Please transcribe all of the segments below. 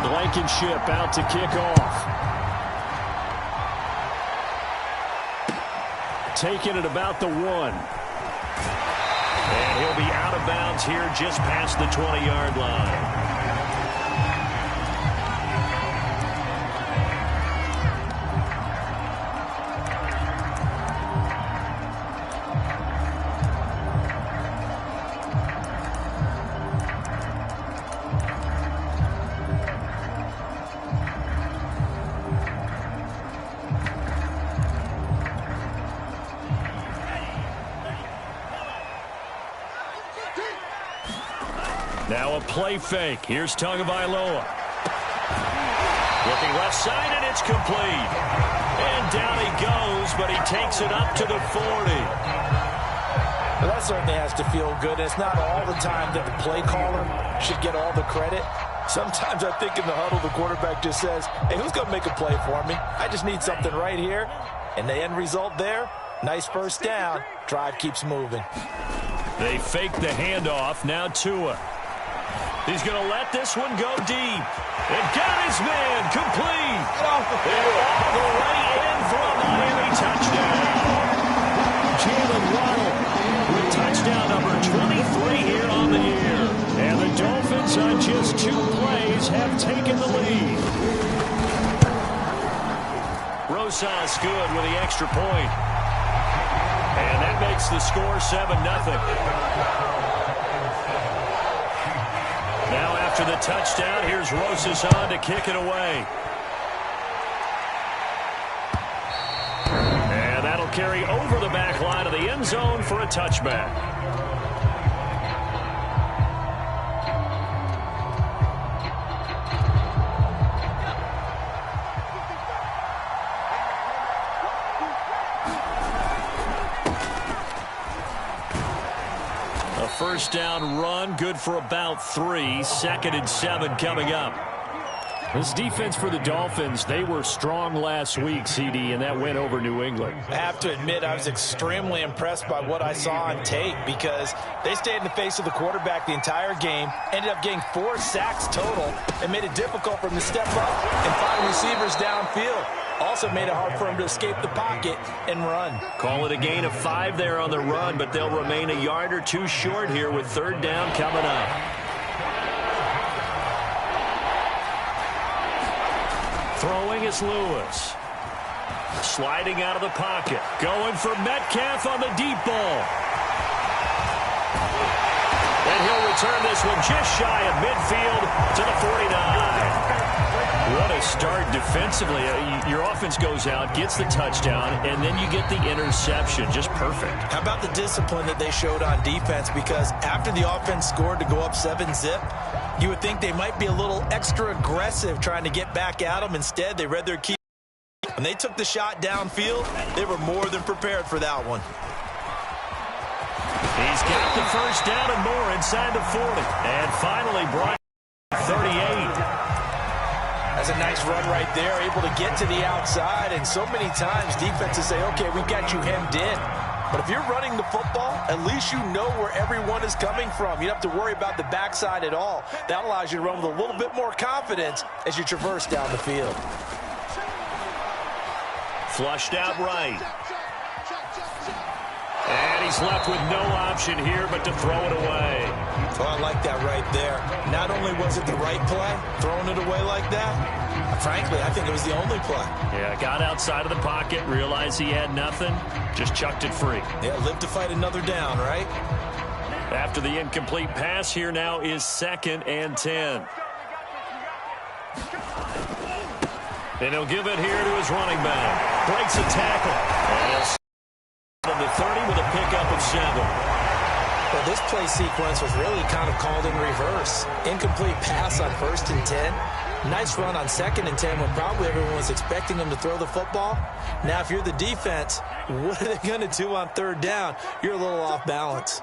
Blankenship out to kick off. Taking it about the 1. And he'll be out of bounds here just past the 20-yard line. Now a play fake. Here's Tagovailoa. Looking left side, and it's complete. And down he goes, but he takes it up to the 40. Well, that certainly has to feel good. It's not all the time that the play caller should get all the credit. Sometimes I think in the huddle, the quarterback just says, hey, who's going to make a play for me? I just need something right here. And the end result there, nice first down. Drive keeps moving. They fake the handoff. Now Tua. He's going to let this one go deep. And got his man complete. All the way in for a Miami touchdown. Jalen Waddle with touchdown number 23 here on the year. And the Dolphins on just 2 plays have taken the lead. Rosas good with the extra point. And that makes the score 7-0. Now after the touchdown, here's Rosas on to kick it away. And that'll carry over the back line of the end zone for a touchback. First down run, good for about 3. 2nd and 7 coming up. This defense for the Dolphins, they were strong last week, CD, and that went over New England. I have to admit, I was extremely impressed by what I saw on tape because they stayed in the face of the quarterback the entire game, ended up getting 4 sacks total, and made it difficult for him to step up and find receivers downfield. Also made it hard for him to escape the pocket and run. Call it a gain of 5 there on the run, but they'll remain a yard or 2 short here with 3rd down coming up. Throwing is Lewis. Sliding out of the pocket. Going for Metcalf on the deep ball. And he'll return this one just shy of midfield to the 49. What a start defensively. Your offense goes out, gets the touchdown, and then you get the interception. Just perfect. How about the discipline that they showed on defense? Because after the offense scored to go up 7-zip, you would think they might be a little extra aggressive trying to get back at them. Instead, they read their key. When they took the shot downfield, they were more than prepared for that one. He's got the first down and more inside the 40. And finally, Brian, 38. That's a nice run right there, able to get to the outside. And so many times defenses say, okay, we've got you hemmed in. But if you're running the football, at least you know where everyone is coming from. You don't have to worry about the backside at all. That allows you to run with a little bit more confidence as you traverse down the field. Flushed out right. And he's left with no option here but to throw it away. Oh, I like that right there. Not only was it the right play, throwing it away like that, frankly, I think it was the only play. Yeah, got outside of the pocket, realized he had nothing, just chucked it free. Yeah, live to fight another down, right? After the incomplete pass, here now is 2nd and 10. And he'll give it here to his running back. Breaks a tackle. And he'll on the 30 with a pickup of 7. Well, this play sequence was really kind of called in reverse. Incomplete pass on 1st and 10. Nice run on 2nd and 10 when probably everyone was expecting him to throw the football. Now, if you're the defense, what are they going to do on 3rd down? You're a little off balance.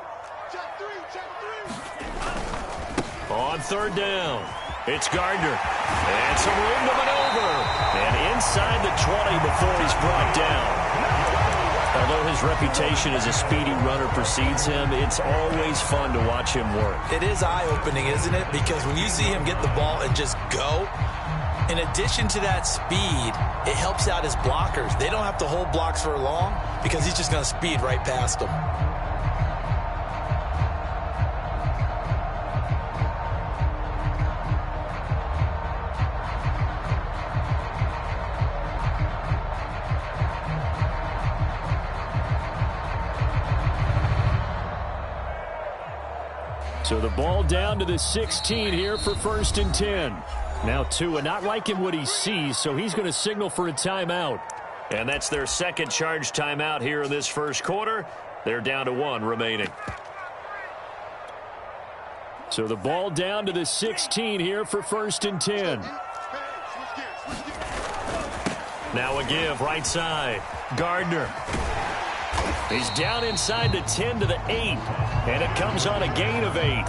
On 3rd down, it's Gardner. And some room to maneuver. And inside the 20 before he's brought down. Although his reputation as a speedy runner precedes him, it's always fun to watch him work. It is eye-opening, isn't it? Because when you see him get the ball and just go, in addition to that speed, it helps out his blockers. They don't have to hold blocks for long because he's just going to speed right past them. So the ball down to the 16 here for 1st and 10. Now Tua not liking what he sees, so he's going to signal for a timeout. And that's their second charge timeout here in this first quarter. They're down to 1 remaining. So the ball down to the 16 here for 1st and 10. Now a give right side. Gardner. He's down inside the 10 to the 8. And it comes on a gain of 8.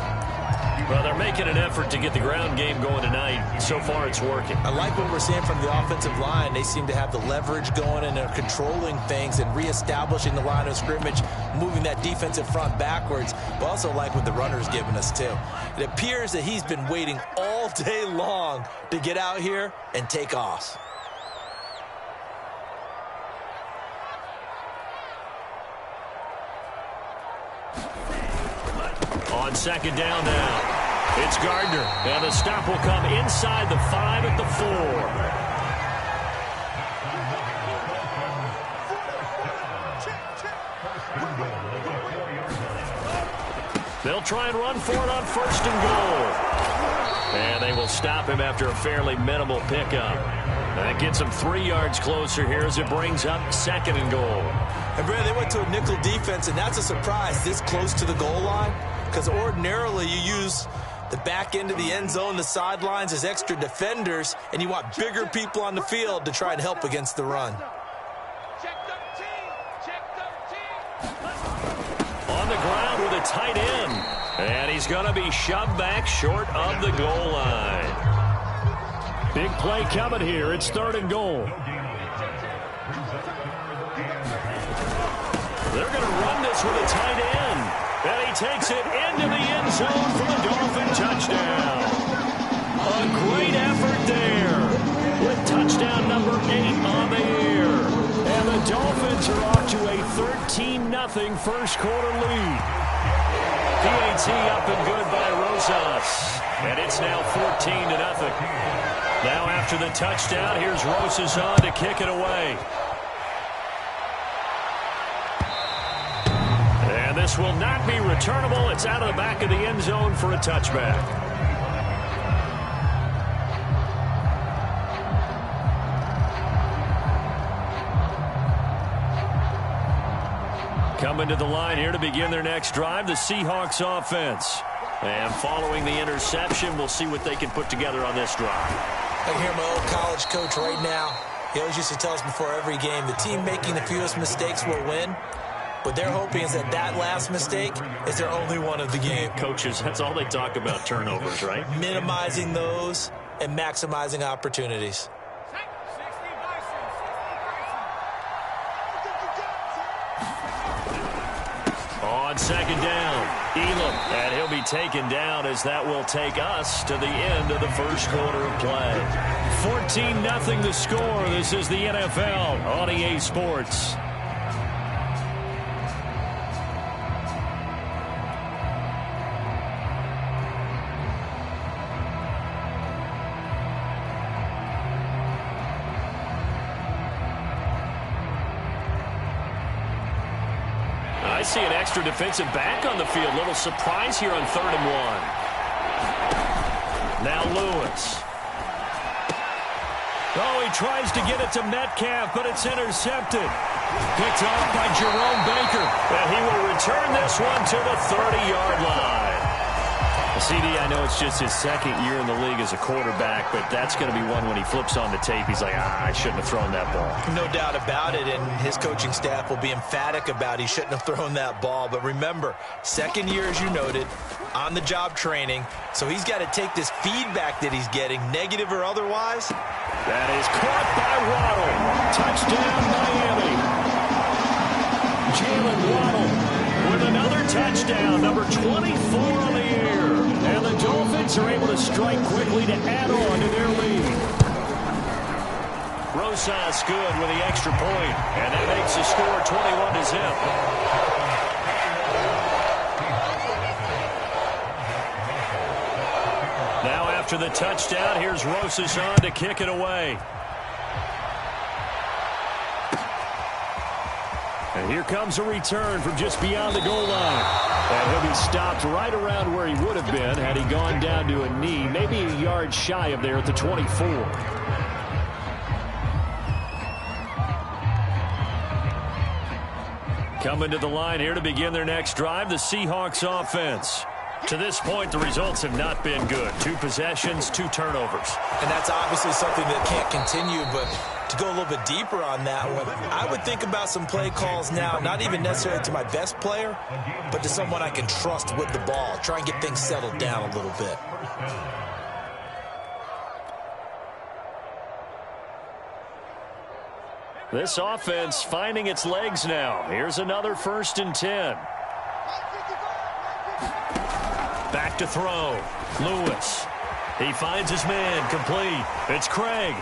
Well, they're making an effort to get the ground game going tonight. So far, it's working. I like what we're seeing from the offensive line. They seem to have the leverage going, and they're controlling things and reestablishing the line of scrimmage, moving that defensive front backwards, but also like what the runner's giving us, too. It appears that he's been waiting all day long to get out here and take off. On 2nd down now. It's Gardner, and the stop will come inside the 5 at the 4. They'll try and run for it on 1st and goal. And they will stop him after a fairly minimal pickup. That gets him 3 yards closer here as it brings up 2nd and goal. And, Brad, they went to a nickel defense, and that's a surprise this close to the goal line, because ordinarily you use the back end of the end zone, the sidelines as extra defenders, and you want bigger people on the field to try and help against the run. Check 13. Check 13. On the ground with a tight end. And he's going to be shoved back short of the goal line. Big play coming here. It's 3rd and goal. They're going to run this with a tight end. And he takes it into the end zone for the Dolphin touchdown. A great effort there with touchdown number 8 on the year. And the Dolphins are off to a 13-0 first quarter lead. PAT up and good by Rosas. And it's now 14-0. Now after the touchdown, here's Rosas on to kick it away. And this will not be returnable. It's out of the back of the end zone for a touchback. Coming to the line here to begin their next drive, the Seahawks offense. And following the interception, we'll see what they can put together on this drive. I hear my old college coach right now. He always used to tell us before every game, the team making the fewest mistakes will win. What they're hoping is that that last mistake is their only one of the game. Coaches, that's all they talk about, turnovers, right? Minimizing those and maximizing opportunities. On 2nd down, Elam, and he'll be taken down as that will take us to the end of the first quarter of play. 14-0 the score. This is the NFL on EA Sports. I see an extra defensive back on the field. Little surprise here on 3rd and 1. Now Lewis. Oh, he tries to get it to Metcalf, but it's intercepted. Picked off by Jerome Baker. And he will return this one to the 30-yard line. CD, I know it's just his 2nd year in the league as a quarterback, but that's going to be one when he flips on the tape. He's like, I shouldn't have thrown that ball. No doubt about it, and his coaching staff will be emphatic about he shouldn't have thrown that ball. But remember, 2nd year, as you noted, on-the-job training, so he's got to take this feedback that he's getting, negative or otherwise. That is caught by Waddle. Touchdown, Miami. Jalen Waddle with another touchdown, number 24 on the year. And the Dolphins are able to strike quickly to add on to their lead. Rosas good with the extra point, and that makes the score 21-0. Now after the touchdown, here's Rosas on to kick it away. And here comes a return from just beyond the goal line. And he'll be stopped right around where he would have been had he gone down to a knee, maybe a yard shy of there at the 24. Coming to the line here to begin their next drive, the Seahawks offense. To this point, the results have not been good. 2 possessions, 2 turnovers. And that's obviously something that can't continue, but to go a little bit deeper on that one, I would think about some play calls now, not even necessarily to my best player, but to someone I can trust with the ball. Try and get things settled down a little bit. This offense finding its legs now. Here's another 1st and 10. Back to throw. Lewis. He finds his man. Complete. It's Craig.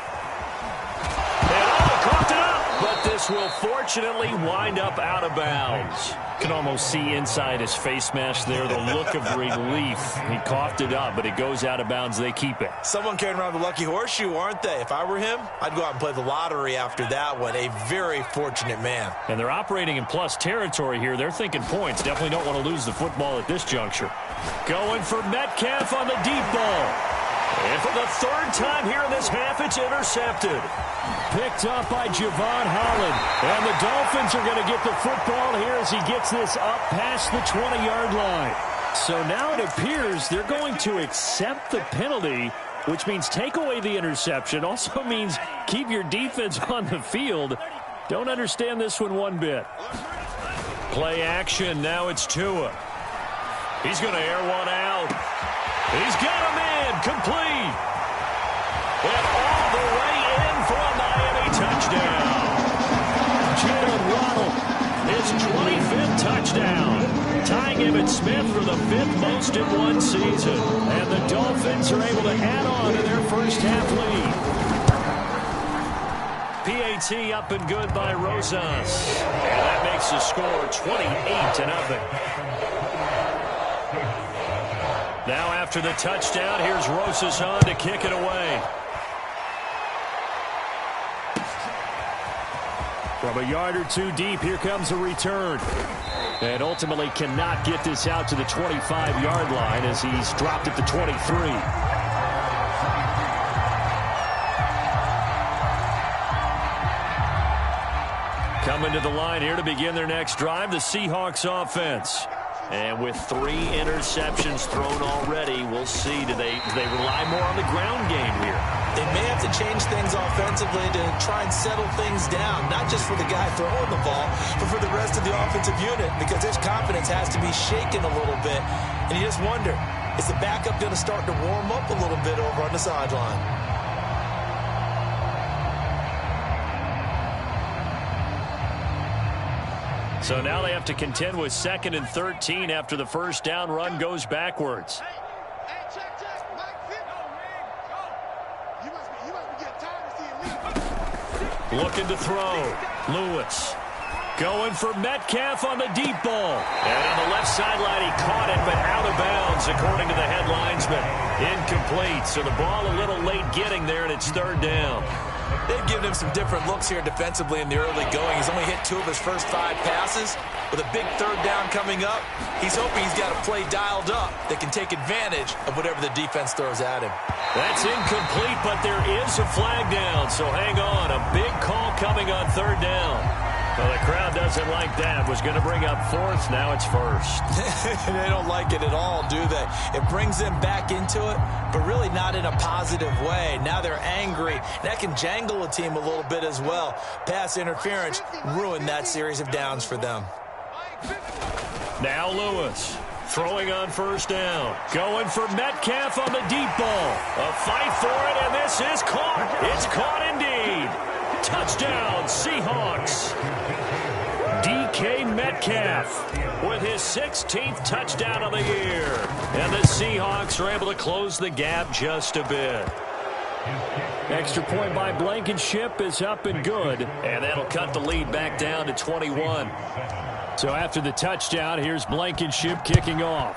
And coughed it up. But this will fortunately wind up out of bounds. You can almost see inside his face mask there the look of relief. He coughed it up, but it goes out of bounds. They keep it. Someone carrying around the lucky horseshoe, aren't they? If I were him, I'd go out and play the lottery after that one. A very fortunate man. And they're operating in plus territory here. They're thinking points. Definitely don't want to lose the football at this juncture. Going for Metcalf on the deep ball. And for the 3rd time here in this half, it's intercepted. Picked up by Javon Holland. And the Dolphins are going to get the football here as he gets this up past the 20-yard line. So now it appears they're going to accept the penalty, which means take away the interception. Also means keep your defense on the field. Don't understand this one bit. Play action. Now it's Tua. He's going to air one out. He's got a man. Complete. And all the way in for a Miami touchdown. Jalen Waddle, his 25th touchdown. Tying Emmitt Smith for the 5th most in one season. And the Dolphins are able to add on to their first half lead. PAT up and good by Rosas. And that makes the score 28-0. Now after the touchdown, here's Rosas on to kick it away. From a yard or 2 deep, here comes a return. And ultimately cannot get this out to the 25-yard line as he's dropped at the 23. Coming to the line here to begin their next drive, the Seahawks offense. And with 3 interceptions thrown already, we'll see. Do they rely more on the ground game here? They may have to change things offensively to try and settle things down, not just for the guy throwing the ball, but for the rest of the offensive unit, because his confidence has to be shaken a little bit. And you just wonder, is the backup going to start to warm up a little bit over on the sideline? So now they have to contend with 2nd and 13 after the first down run goes backwards. Looking to throw. Lewis. Going for Metcalf on the deep ball. And on the left sideline, he caught it, but out of bounds, according to the head linesman. Incomplete. So the ball a little late getting there, and it's 3rd down. They've given him some different looks here defensively in the early going. He's only hit 2 of his first 5 passes. With a big 3rd down coming up, he's hoping he's got a play dialed up that can take advantage of whatever the defense throws at him. That's incomplete, but there is a flag down, so hang on. A big call coming on 3rd down. Well, the crowd doesn't like that. Was going to bring up 4th. Now it's 1st. They don't like it at all, do they? It brings them back into it, but really not in a positive way. Now they're angry. That can jangle a team a little bit as well. Pass interference ruined that series of downs for them. Now Lewis. Throwing on 1st down. Going for Metcalf on the deep ball. A fight for it, and this is caught. It's caught indeed. Touchdown, Seahawks. DK Metcalf with his 16th touchdown of the year. And the Seahawks are able to close the gap just a bit. Extra point by Blankenship is up and good. And that'll cut the lead back down to 21. So after the touchdown, here's Blankenship kicking off.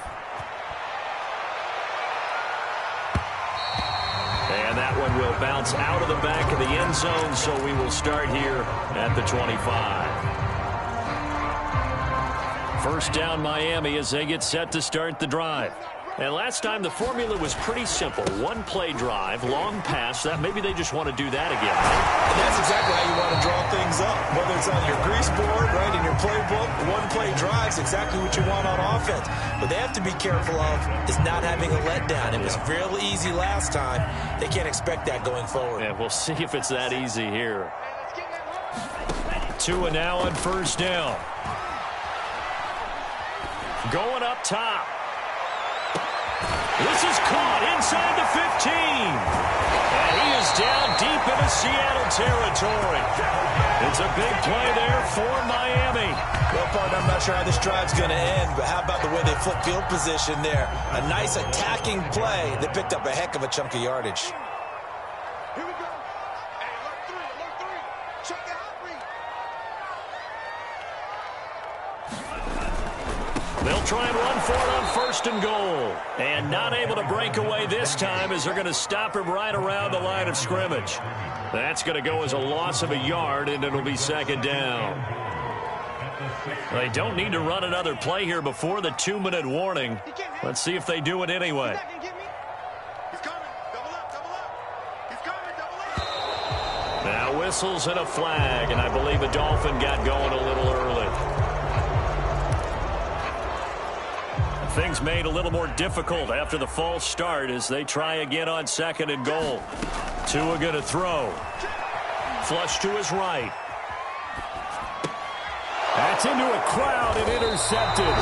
And that one will bounce out of the back of the end zone, so we will start here at the 25. First down Miami as they get set to start the drive. And last time the formula was pretty simple. One play drive, long pass. That maybe they just want to do that again. And that's exactly how you want to draw things up. Whether it's on your grease board, right, in your playbook, one play drive is exactly what you want on offense. But they have to be careful of is not having a letdown. It was real easy last time. They can't expect that going forward. Yeah, we'll see if it's that easy here. Tua now on first down. Going up top. This is caught inside the 15. And he is down deep into Seattle territory. It's a big play there for Miami. Well, partner, I'm not sure how this drive's going to end, but how about the way they flip field position there? A nice attacking play. They picked up a heck of a chunk of yardage. Here we go. Hey, alert three. Check the hot read. They'll try and run for it on first and goal. And not able to break away this time as they're going to stop him right around the line of scrimmage. That's going to go as a loss of a yard, and it'll be second down. They don't need to run another play here before the 2-minute warning. Let's see if they do it anyway. He's coming. Double up. He's coming. Double up. Now whistles and a flag, and I believe a Dolphin got going a little early. Things made a little more difficult after the false start as they try again on second and goal. Tua going to throw. Flush to his right. That's into a crowd and intercepted.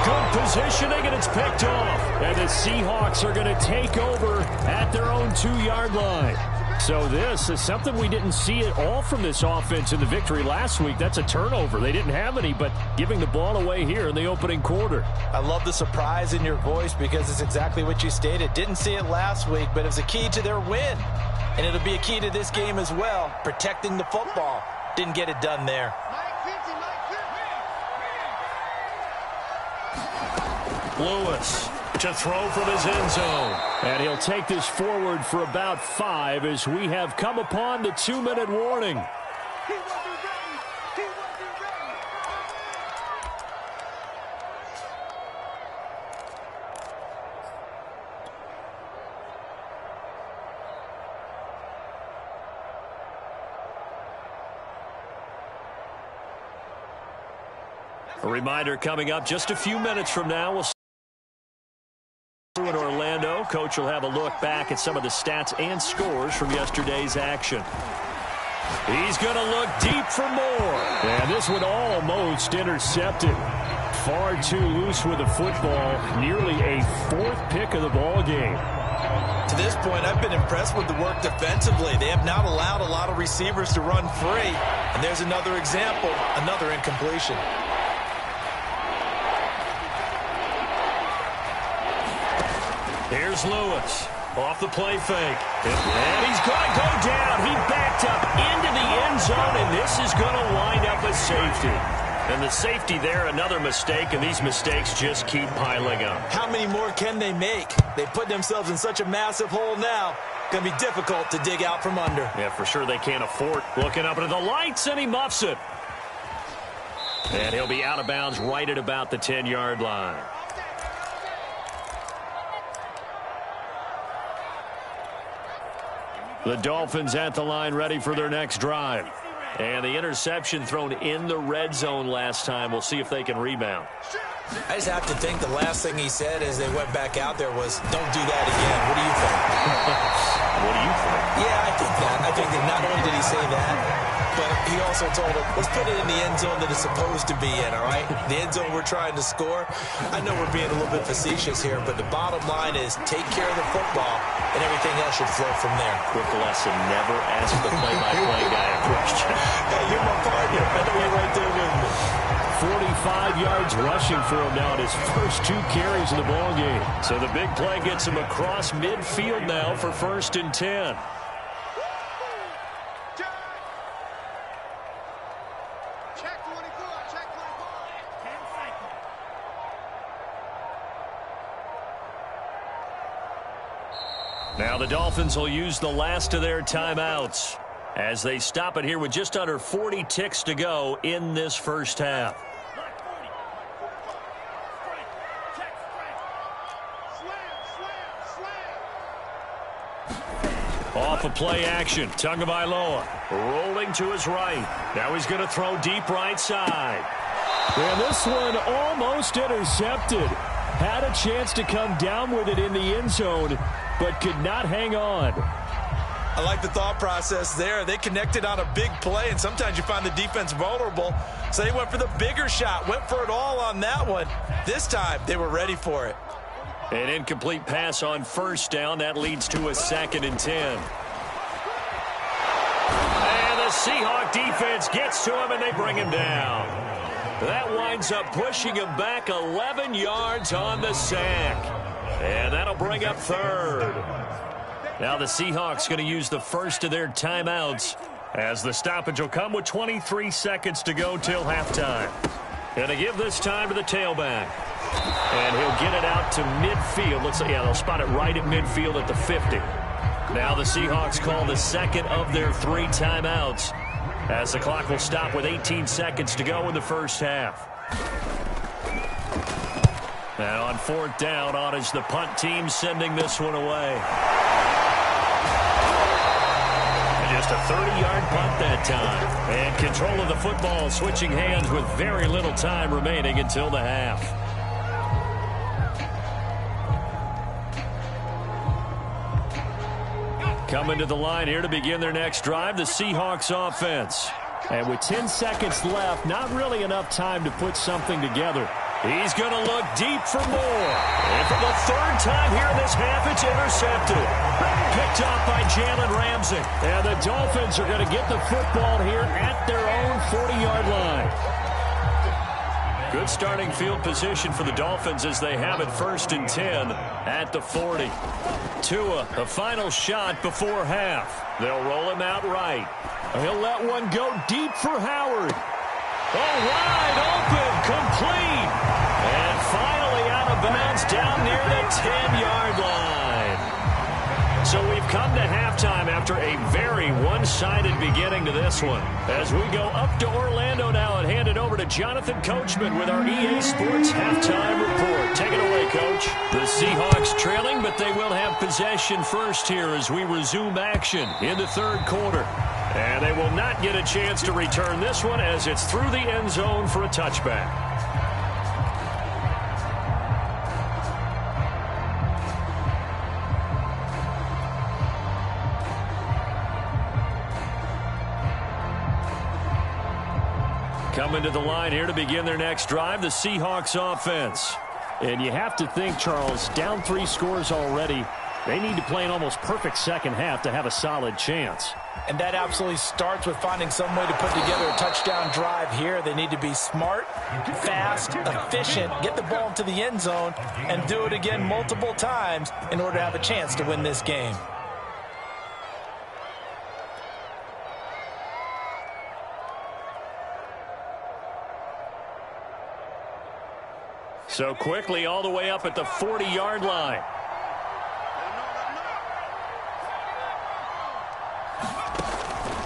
Good positioning, and it's picked off. And the Seahawks are going to take over at their own 2-yard line. So this is something we didn't see at all from this offense in the victory last week. That's a turnover. They didn't have any, but giving the ball away here in the opening quarter. I love the surprise in your voice because it's exactly what you stated. Didn't see it last week, but it was a key to their win. And it'll be a key to this game as well, protecting the football. Didn't get it done there. Lewis to throw from his end zone. And he'll take this forward for about 5 as we have come upon the 2-minute warning. He wasn't ready. A reminder coming up just a few minutes from now. We'll see in Orlando. Coach will have a look back at some of the stats and scores from yesterday's action. He's going to look deep for more. And this one almost intercepted. Far too loose with the football. Nearly a 4th pick of the ball game. To this point, I've been impressed with the work defensively. They have not allowed a lot of receivers to run free. And there's another example, another incompletion. Here's Lewis off the play fake. And he's going to go down. He backed up into the end zone, and this is going to wind up a safety. And the safety there, another mistake, and these mistakes just keep piling up. How many more can they make? They put themselves in such a massive hole now. Going to be difficult to dig out from under. Yeah, for sure they can't afford. Looking up into the lights, and he muffs it. And he'll be out of bounds right at about the 10-yard line. The Dolphins at the line ready for their next drive. And the interception thrown in the red zone last time. We'll see if they can rebound. I just have to think the last thing he said as they went back out there was, don't do that again. What do you think? What do you think? Yeah, I think that. I think that not only did he say that, But he also told him, let's put it in the end zone that it's supposed to be in, all right? The end zone we're trying to score. I know we're being a little bit facetious here, but the bottom line is take care of the football, and everything else should flow from there. Quick lesson, never ask the play-by-play guy a question. Hey, you're my partner. I know you're right there with me. 45 yards rushing for him now in his first 2 carries of the ball game. So the big play gets him across midfield now for 1st and 10. Now the Dolphins will use the last of their timeouts as they stop it here with just under 40 ticks to go in this first half. Off of play action, Tagovailoa rolling to his right. Now he's going to throw deep right side. And this one almost intercepted. Had a chance to come down with it in the end zone, but could not hang on. I like the thought process there. They connected on a big play, and sometimes you find the defense vulnerable. So they went for the bigger shot, went for it all on that one. This time, they were ready for it. An incomplete pass on 1st down. That leads to a 2nd and 10. And the Seahawk defense gets to him, and they bring him down. That winds up pushing him back 11 yards on the sack. And that'll bring up 3rd. Now the Seahawks going to use the first of their timeouts as the stoppage will come with 23 seconds to go till halftime. And to give this time to the tailback. And he'll get it out to midfield. Looks like, yeah, they'll spot it right at midfield at the 50. Now the Seahawks call the second of their 3 timeouts as the clock will stop with 18 seconds to go in the first half. Now on 4th down, on is the punt team sending this one away. And just a 30-yard punt that time. And control of the football switching hands with very little time remaining until the half. Coming to the line here to begin their next drive, the Seahawks offense. And with 10 seconds left, not really enough time to put something together. He's going to look deep for more. And for the 3rd time here in this half, it's intercepted. Picked off by Jalen Ramsey. And the Dolphins are going to get the football here at their own 40-yard line. Good starting field position for the Dolphins as they have it 1st and 10 at the 40. Tua, a final shot before half. They'll roll him out right. He'll let one go deep for Howard. Oh, wide open, complete. And finally out of bounds down near the 10-yard line. So we've come to halftime after a very one-sided beginning to this one. As we go up to Orlando now and hand it over to Jonathan Coachman with our EA Sports Halftime Report. Take it away, Coach. The Seahawks trailing, but they will have possession first here as we resume action in the 3rd quarter. And they will not get a chance to return this one as it's through the end zone for a touchback. Coming to the line here to begin their next drive, the Seahawks offense. And you have to think, Charles, down 3 scores already. They need to play an almost perfect second half to have a solid chance. And that absolutely starts with finding some way to put together a touchdown drive here. They need to be smart, fast, efficient, get the ball into the end zone, and do it again multiple times in order to have a chance to win this game. So quickly all the way up at the 40-yard line.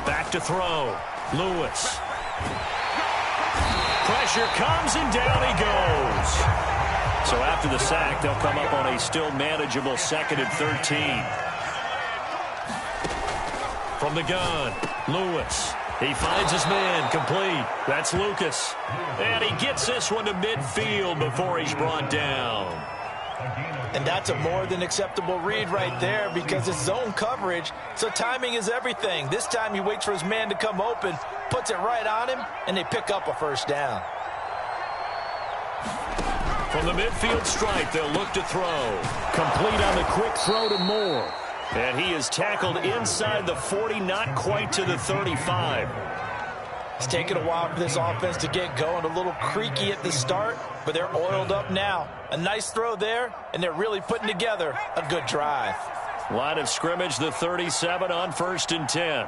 Back to throw. Lewis. Pressure comes and down he goes. So after the sack, they'll come up on a still manageable 2nd and 13. From the gun, Lewis. He finds his man, complete. That's Lucas. And he gets this one to midfield before he's brought down. And that's a more than acceptable read right there because it's zone coverage, so timing is everything. This time he waits for his man to come open, puts it right on him, and they pick up a first down. From the midfield stripe, they'll look to throw. Complete on the quick throw to Moore. And he is tackled inside the 40, not quite to the 35. It's taken a while for this offense to get going. A little creaky at the start, but they're oiled up now. A nice throw there, and they're really putting together a good drive. Line of scrimmage, the 37 on 1st and 10.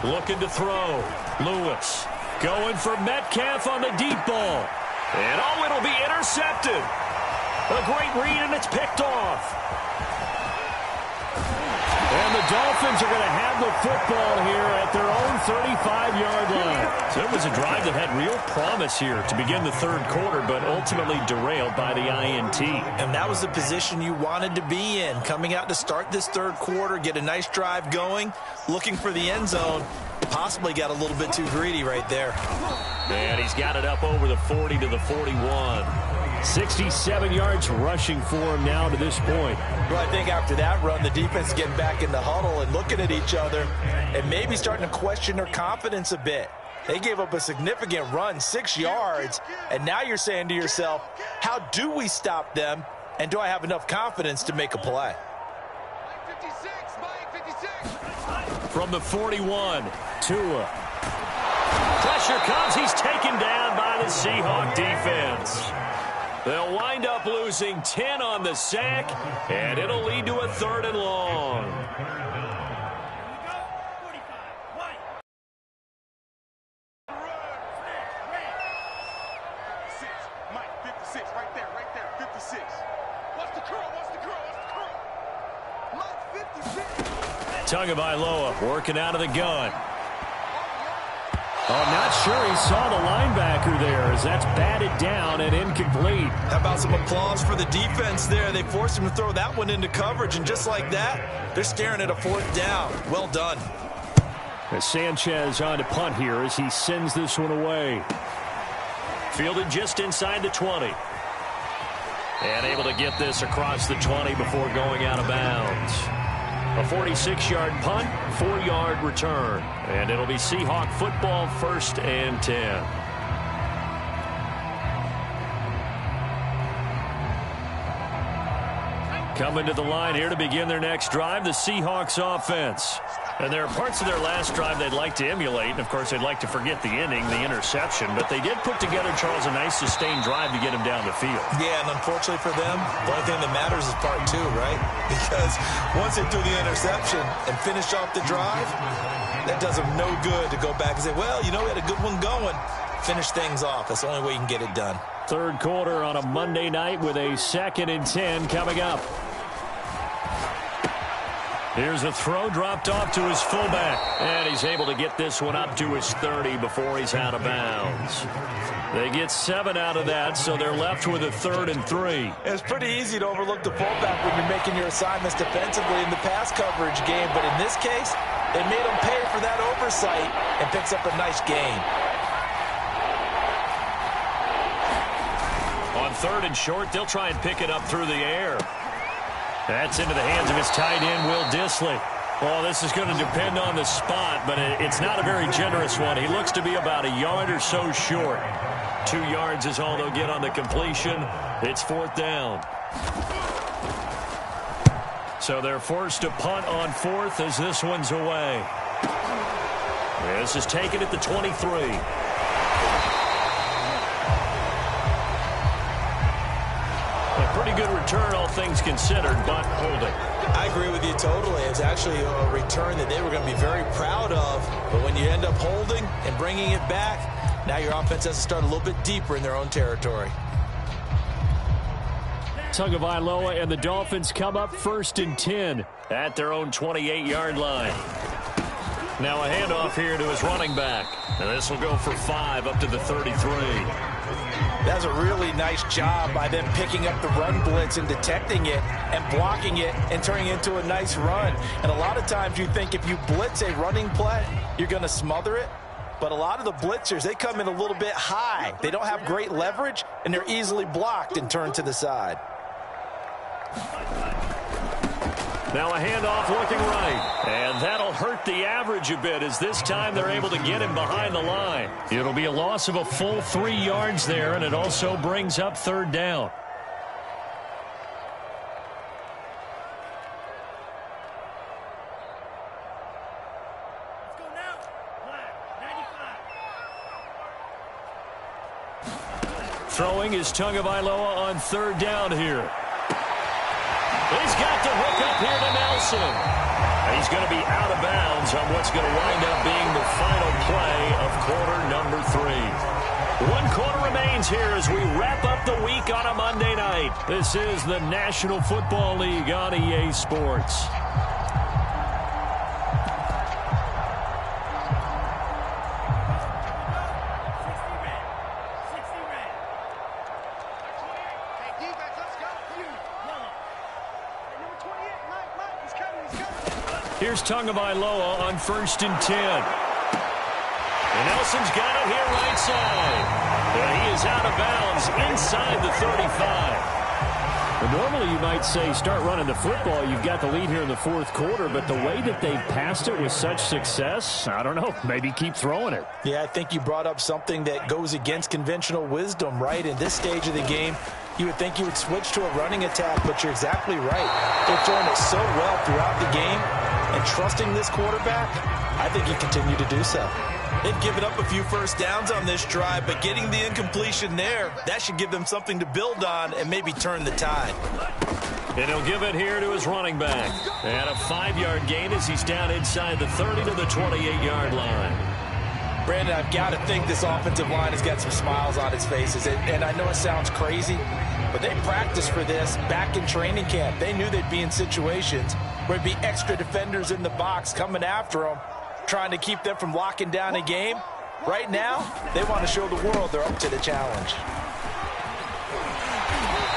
Looking to throw. Lewis going for Metcalf on the deep ball. And oh, it'll be intercepted. A great read, and it's picked off. And the Dolphins are going to have the football here at their own 35-yard line. So it was a drive that had real promise here to begin the third quarter, but ultimately derailed by the INT. And that was the position you wanted to be in. Coming out to start this third quarter, get a nice drive going, looking for the end zone. Possibly got a little bit too greedy right there. And he's got it up over the 40 to the 41. 67 yards rushing for him now to this point. Well, I think after that run, the defense is getting back in the huddle and looking at each other and maybe starting to question their confidence a bit. They gave up a significant run, 6 yards, and now you're saying to yourself, how do we stop them, and do I have enough confidence to make a play? From the 41, Tua. Pressure comes. He's taken down by the Seahawk defense. They'll wind up losing 10 on the sack, and it'll lead to a 3rd and long. Mike, 56, right there, 56. What's the curl? Mike, 56. Tagovailoa working out of the gun. Oh, I'm not sure he saw the linebacker there as that's batted down and incomplete. How about some applause for the defense there? They forced him to throw that one into coverage, and just like that, they're staring at a 4th down. Well done. As Sanchez on to punt here as he sends this one away. Fielded just inside the 20. And able to get this across the 20 before going out of bounds. A 46-yard punt, 4-yard return. And it'll be Seahawk football, 1st and 10. Coming to the line here to begin their next drive, the Seahawks offense. And there are parts of their last drive they'd like to emulate. And, of course, they'd like to forget the ending, the interception. But they did put together, Charles, a nice sustained drive to get him down the field. Yeah, and unfortunately for them, the only thing that matters is part 2, right? Because once they threw the interception and finished off the drive, that does them no good to go back and say, well, you know, we had a good one going. Finish things off. That's the only way you can get it done. Third quarter on a Monday night with a 2nd and 10 coming up. Here's a throw dropped off to his fullback. And he's able to get this one up to his 30 before he's out of bounds. They get 7 out of that, so they're left with a 3rd and 3. It's pretty easy to overlook the fullback when you're making your assignments defensively in the pass coverage game. But in this case, they made him pay for that oversight and picks up a nice gain. On 3rd and short, they'll try and pick it up through the air. That's into the hands of his tight end, Will Dissly. Well, this is going to depend on the spot, but it's not a very generous one. He looks to be about a yard or so short. 2 yards is all they'll get on the completion. It's 4th down. So they're forced to punt on 4th as this one's away. This is taken at the 23. Pretty good return, all things considered, but holding. I agree with you totally. It's actually a return that they were going to be very proud of. But when you end up holding and bringing it back, now your offense has to start a little bit deeper in their own territory. Tagovailoa and the Dolphins come up 1st and 10 at their own 28-yard line. Now a handoff here to his running back. And this will go for 5 up to the 33. That's a really nice job by them picking up the run blitz and detecting it and blocking it and turning it into a nice run. And a lot of times you think if you blitz a running play, you're going to smother it. But a lot of the blitzers, they come in a little bit high. They don't have great leverage, and they're easily blocked and turned to the side. Now a handoff looking right. And that'll hurt the average a bit as this time they're able to get him behind the line. It'll be a loss of a full 3 yards there, and it also brings up third down. Throwing is Tagovailoa on third down here. He's got the hook up here to Nelson. He's going to be out of bounds on what's going to wind up being the final play of quarter number 3. 1 quarter remains here as we wrap up the week on a Monday night. This is the National Football League on EA Sports. Here's Tagovailoa on 1st and 10. And Nelson's got it here right side. And he is out of bounds inside the 35. Well, normally you might say start running the football. You've got the lead here in the 4th quarter. But the way that they've passed it with such success, I don't know, maybe keep throwing it. Yeah, I think you brought up something that goes against conventional wisdom, right? In this stage of the game, you would think you would switch to a running attack, but you're exactly right. They're throwing it so well throughout the game. And trusting this quarterback, I think you continue to do so. They've given up a few first downs on this drive, but getting the incompletion there, that should give them something to build on and maybe turn the tide. And he'll give it here to his running back. And a 5-yard gain as he's down inside the 30 to the 28-yard line. Brandon, I've got to think this offensive line has got some smiles on its faces. And I know it sounds crazy, but they practiced for this back in training camp. They knew they'd be in situations where there'd be extra defenders in the box coming after them, trying to keep them from locking down a game. Right now, they want to show the world they're up to the challenge.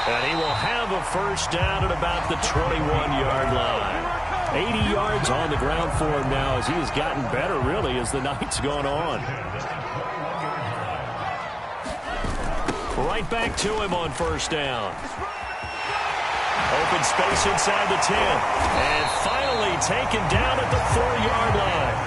And he will have a first down at about the 21-yard line. 80 yards on the ground for him now as he has gotten better, really, as the night's gone on. Right back to him on first down. Open space inside the 10. And finally taken down at the 4-yard line.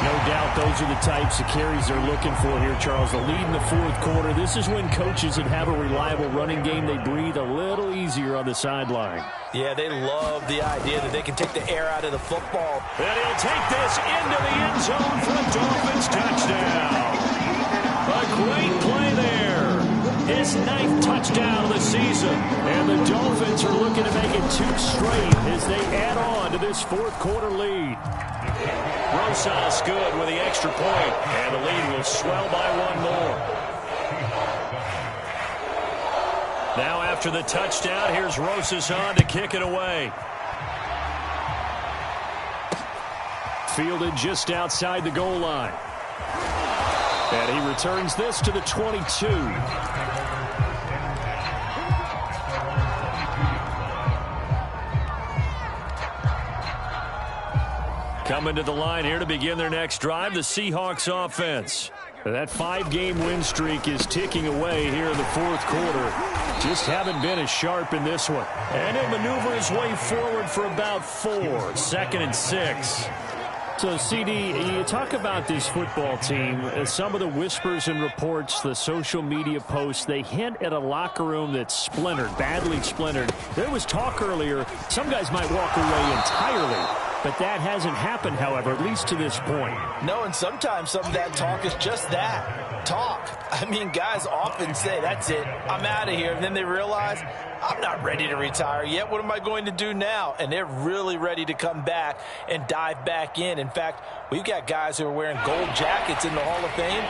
No doubt those are the types of carries they're looking for here, Charles. The lead in the 4th quarter. This is when coaches that have a reliable running game, they breathe a little easier on the sideline. Yeah, they love the idea that they can take the air out of the football. And he'll take this into the end zone for a Dolphins touchdown. A great play there. His 9th touchdown of the season. And the Dolphins are looking to make it 2 straight as they add on to this 4th quarter lead. Rosas good with the extra point, and the lead will swell by 1 more. Now after the touchdown, here's Rosas on to kick it away. Fielded just outside the goal line. And he returns this to the 22. Coming to the line here to begin their next drive, the Seahawks offense. That 5-game win streak is ticking away here in the 4th quarter. Just haven't been as sharp in this one. And he'll maneuver his way forward for about 4. 2nd and 6. So, CD, you talk about this football team. Some of the whispers and reports, the social media posts, they hint at a locker room that's splintered, badly splintered. There was talk earlier, some guys might walk away entirely. But that hasn't happened, however, at least to this point. No, and sometimes some of that talk is just that, talk. I mean, guys often say, that's it, I'm out of here. And then they realize, I'm not ready to retire yet. What am I going to do now? And they're really ready to come back and dive back in. In fact, we've got guys who are wearing gold jackets in the Hall of Fame.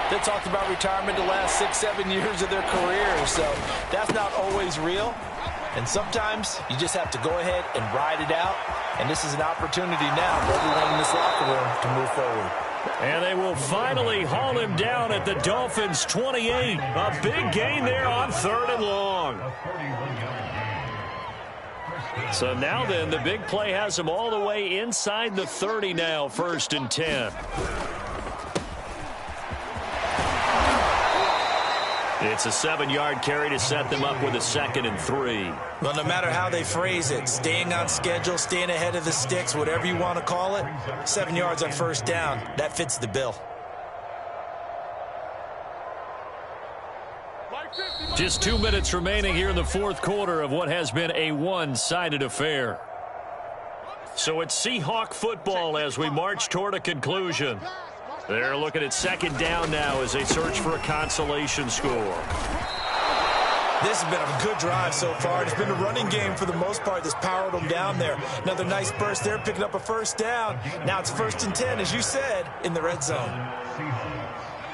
They talked about retirement the last 6-7 years of their career. So that's not always real. And sometimes you just have to go ahead and ride it out. And this is an opportunity now for everyone in this locker room to move forward. And they will finally haul him down at the Dolphins' 28. A big gain there on 3rd and long. So now then, the big play has him all the way inside the 30 now, 1st and 10. It's a 7-yard carry to set them up with a 2nd and 3. Well, no matter how they phrase it, staying on schedule, staying ahead of the sticks, whatever you want to call it, 7 yards on 1st down, that fits the bill. Just 2 minutes remaining here in the 4th quarter of what has been a one-sided affair. So it's Seahawk football as we march toward a conclusion. They're looking at 2nd down now as they search for a consolation score. This has been a good drive so far. It's been a running game for the most part that's powered them down there. Another nice burst there, picking up a 1st down. Now it's 1st and 10, as you said, in the red zone.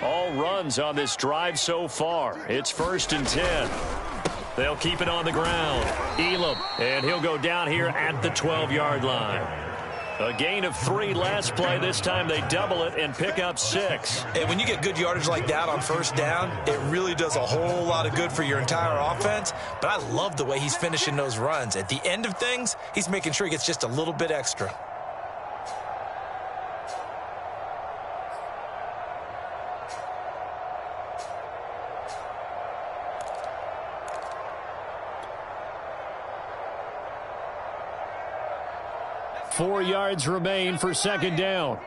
All runs on this drive so far. It's 1st and 10. They'll keep it on the ground. Elam, and he'll go down here at the 12-yard line. A gain of 3 last play. This time they double it and pick up 6. And when you get good yardage like that on 1st down, it really does a whole lot of good for your entire offense. But I love the way he's finishing those runs. At the end of things, he's making sure he gets just a little bit extra. Four yards remain for 2nd down.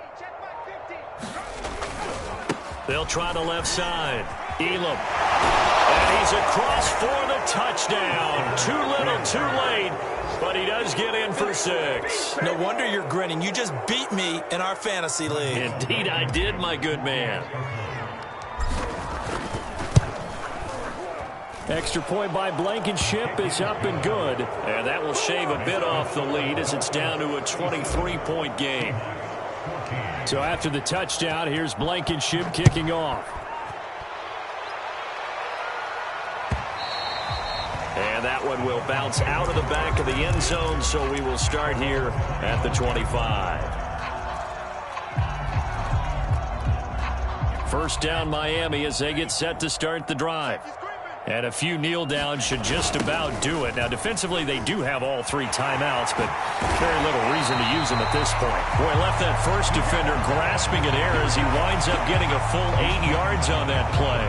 They'll try the left side. Elam. And he's across for the touchdown. Too little, too late. But he does get in for 6. No wonder you're grinning. You just beat me in our fantasy league. Indeed I did, my good man. Extra point by Blankenship is up and good. And that will shave a bit off the lead as it's down to a 23-point game. So after the touchdown, here's Blankenship kicking off. And that one will bounce out of the back of the end zone, so we will start here at the 25. 1st down Miami as they get set to start the drive. And a few kneel downs should just about do it. Now, defensively, they do have all 3 timeouts, but very little reason to use them at this point. Boy, left that first defender grasping at air as he winds up getting a full 8 yards on that play.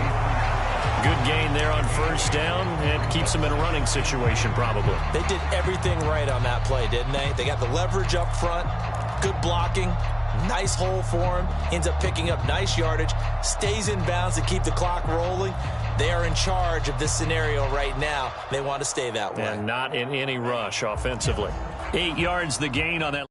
Good gain there on 1st down, and keeps him in a running situation probably. They did everything right on that play, didn't they? They got the leverage up front, good blocking, nice hole for him, ends up picking up nice yardage, stays in bounds to keep the clock rolling. They are in charge of this scenario right now. They want to stay that way. And not in any rush offensively. 8 yards the gain on that.